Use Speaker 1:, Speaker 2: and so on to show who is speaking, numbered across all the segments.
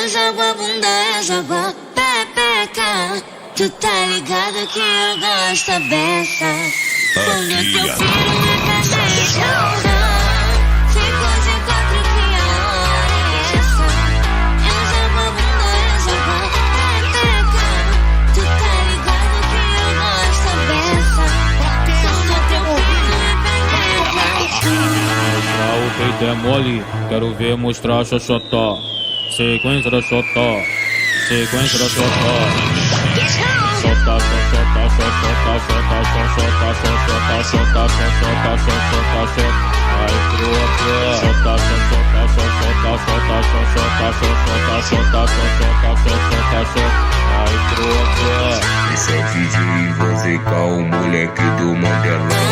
Speaker 1: jogo a bunda, eu jogo a pepeca. Tu tá ligado que eu gosto a beça. Quando teu filho me caixa e chora. Ficou de quatro que a hora é essa. Eu jogo a bunda, eu jogo a pepeca. Tu tá ligado que eu gosto a beça. Quando teu filho me pepeca.
Speaker 2: O peito é mole, quero ver mostrar xoxotó. Sequência da xotó, sequência da xotó. Xotá, xotá, xotá, xotá, xotá, xotá, xotá, xotá, xotá, xotá. Ai, troca. Xotá, xotá, xotá, xotá, xotá, xotá, xotá, xotá, xotá, xotá. Ai, troca.
Speaker 3: Esse é DJ Vanzeca, o moleque do Mandelão.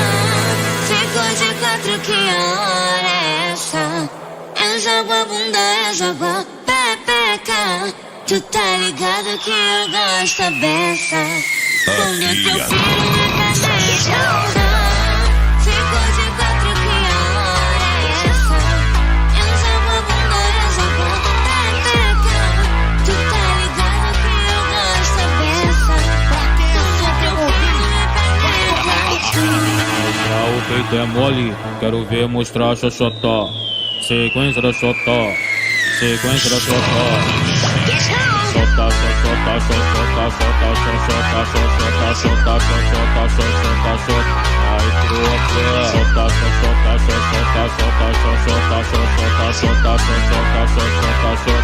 Speaker 1: Ficou de quatro que a hora é essa. Eu jogo a bunda, eu jogo a pepeca. Tu tá ligado que eu gosto a beça. Quando teu filho me caixa e chora. Ficou de quatro que a hora é essa. Eu jogo a bunda, eu jogo a pepeca. Tu tá ligado que eu gosto a beça. Quando teu filho me pepeca.
Speaker 2: O peito é mole, quero ver mostrar xoxotó. Sequência da xotó, sequência da xotó. Xotá, xotá, xotá, xotá, xotá, xotá, xotá, xotá, xotá, xotá. Ai, troca. Xotá, xotá, xotá, xotá, xotá, xotá, xotá, xotá, xotá, xotá, xotá.